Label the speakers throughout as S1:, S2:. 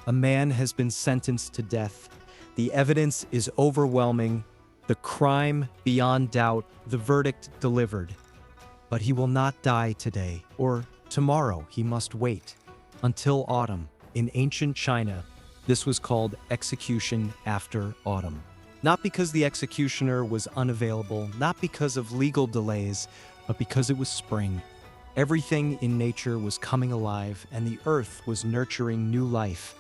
S1: A man has been sentenced to death. The evidence is overwhelming, the crime beyond doubt, the verdict delivered. But he will not die today, or tomorrow. He must wait until autumn. In ancient China, this was called execution after autumn. Not because the executioner was unavailable, not because of legal delays, but because it was spring. Everything in nature was coming alive, and the earth was nurturing new life.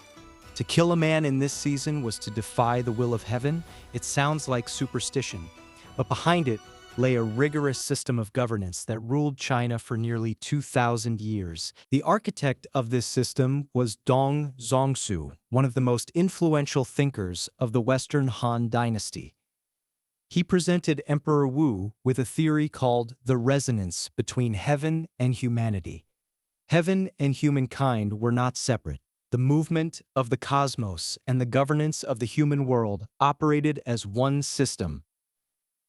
S1: To kill a man in this season was to defy the will of heaven. It sounds like superstition, but behind it lay a rigorous system of governance that ruled China for nearly 2,000 years. The architect of this system was Zhongshu, one of the most influential thinkers of the Western Han dynasty. He presented Emperor Wu with a theory called the resonance between heaven and humanity. Heaven and humankind were not separate. The movement of the cosmos and the governance of the human world operated as one system.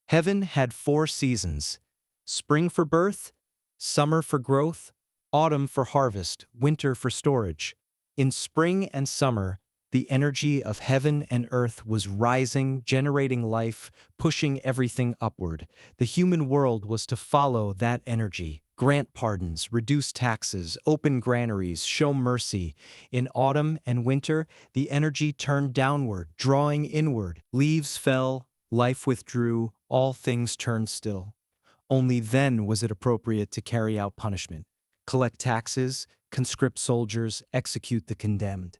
S1: Heaven had 4 seasons: spring for birth, summer for growth, autumn for harvest, winter for storage. In spring and summer, the energy of heaven and earth was rising, generating life, pushing everything upward. The human world was to follow that energy. Grant pardons, reduce taxes, open granaries, show mercy. In autumn and winter, the energy turned downward, drawing inward. Leaves fell, life withdrew, all things turned still. Only then was it appropriate to carry out punishment, collect taxes, conscript soldiers, execute the condemned.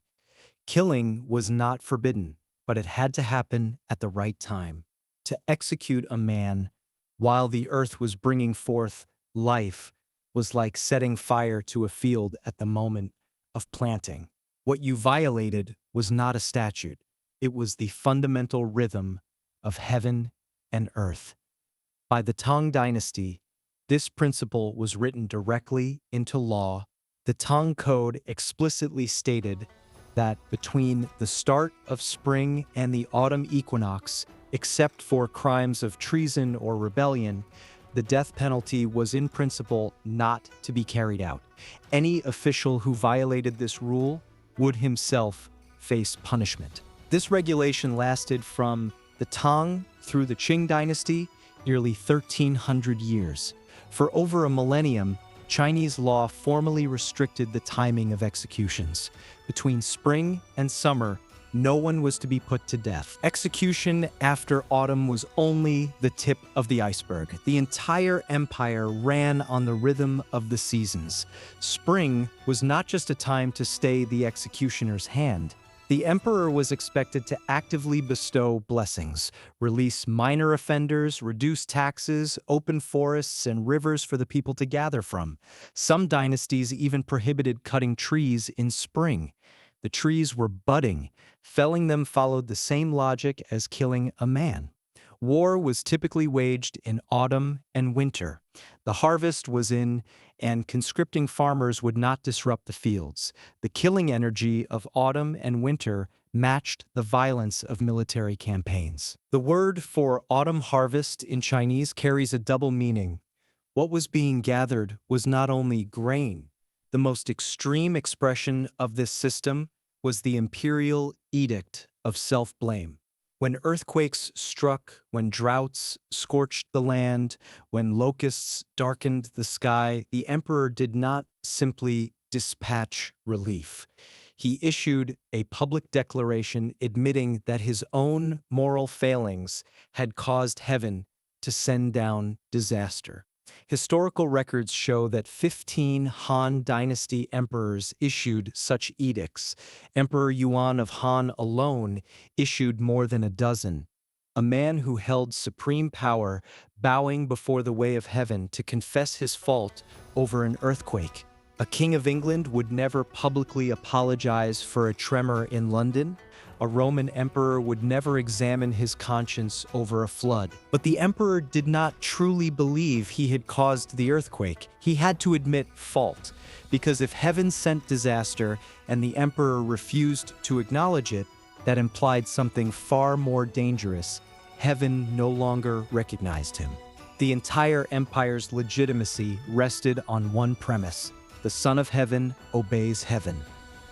S1: Killing was not forbidden, but it had to happen at the right time. To execute a man while the earth was bringing forth life was like setting fire to a field at the moment of planting. What you violated was not a statute. It was the fundamental rhythm of heaven and earth. By the Tang dynasty, this principle was written directly into law. The Tang Code explicitly stated that between the start of spring and the autumn equinox, except for crimes of treason or rebellion, the death penalty was in principle not to be carried out. Any official who violated this rule would himself face punishment. This regulation lasted from the Tang through the Qing dynasty, nearly 1,300 years. For over a millennium, Chinese law formally restricted the timing of executions. Between spring and summer, no one was to be put to death. Execution after autumn was only the tip of the iceberg. The entire empire ran on the rhythm of the seasons. Spring was not just a time to stay the executioner's hand. The emperor was expected to actively bestow blessings, release minor offenders, reduce taxes, open forests and rivers for the people to gather from. Some dynasties even prohibited cutting trees in spring. The trees were budding. Felling them followed the same logic as killing a man. War was typically waged in autumn and winter. The harvest was in, and conscripting farmers would not disrupt the fields. The killing energy of autumn and winter matched the violence of military campaigns. The word for autumn harvest in Chinese carries a double meaning. What was being gathered was not only grain. The most extreme expression of this system was the imperial edict of self-blame. When earthquakes struck, when droughts scorched the land, when locusts darkened the sky, the emperor did not simply dispatch relief. He issued a public declaration admitting that his own moral failings had caused heaven to send down disaster. Historical records show that 15 Han Dynasty emperors issued such edicts. Emperor Yuan of Han alone issued more than a dozen. A man who held supreme power, bowing before the way of heaven to confess his fault over an earthquake. A king of England would never publicly apologize for a tremor in London. A Roman emperor would never examine his conscience over a flood. But the emperor did not truly believe he had caused the earthquake. He had to admit fault, because if heaven sent disaster and the emperor refused to acknowledge it, that implied something far more dangerous. Heaven no longer recognized him. The entire empire's legitimacy rested on one premise: the Son of Heaven obeys heaven.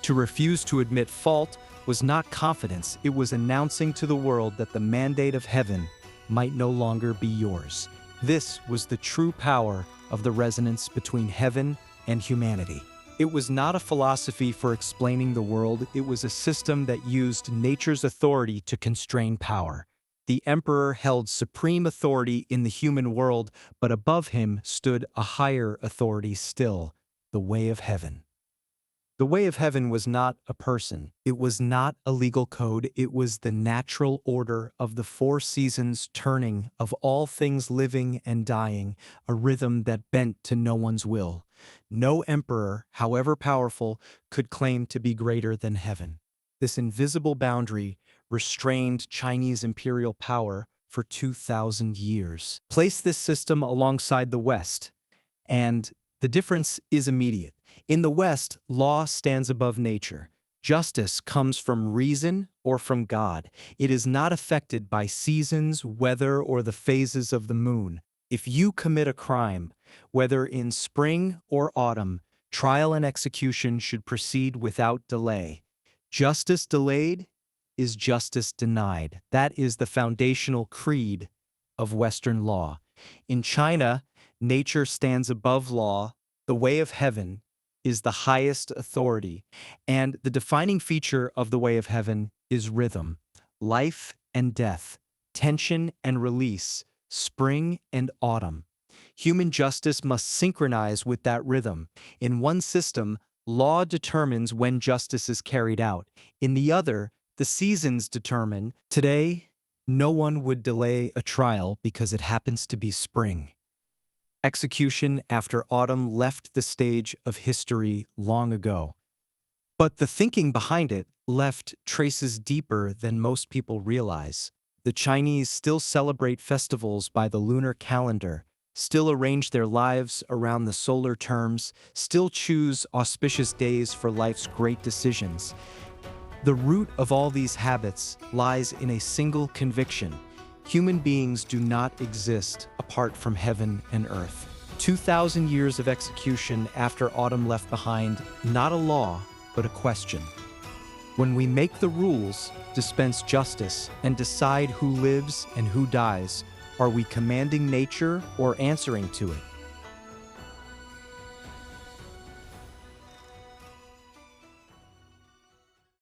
S1: To refuse to admit fault was not confidence, it was announcing to the world that the mandate of heaven might no longer be yours. This was the true power of the resonance between heaven and humanity. It was not a philosophy for explaining the world, it was a system that used nature's authority to constrain power. The emperor held supreme authority in the human world, but above him stood a higher authority still, the way of heaven. The way of heaven was not a person. It was not a legal code. It was the natural order of the four seasons turning of all things living and dying, a rhythm that bent to no one's will. No emperor, however powerful, could claim to be greater than heaven. This invisible boundary restrained Chinese imperial power for 2,000 years. Place this system alongside the West, and the difference is immediate. In the West, law stands above nature. Justice comes from reason or from God. It is not affected by seasons, weather, or the phases of the moon. If you commit a crime, whether in spring or autumn, trial and execution should proceed without delay. Justice delayed is justice denied. That is the foundational creed of Western law. In China, nature stands above law. The way of heaven is the highest authority, and the defining feature of the way of heaven is rhythm, life and death, tension and release, spring and autumn. Human justice must synchronize with that rhythm. In one system, law determines when justice is carried out. In the other, the seasons determine. Today, no one would delay a trial because it happens to be spring. Execution after autumn left the stage of history long ago. But the thinking behind it left traces deeper than most people realize. The Chinese still celebrate festivals by the lunar calendar, still arrange their lives around the solar terms, still choose auspicious days for life's great decisions. The root of all these habits lies in a single conviction: human beings do not exist apart from heaven and earth. 2,000 years of execution after autumn left behind not a law, but a question. When we make the rules, dispense justice, and decide who lives and who dies, are we commanding nature or answering to it?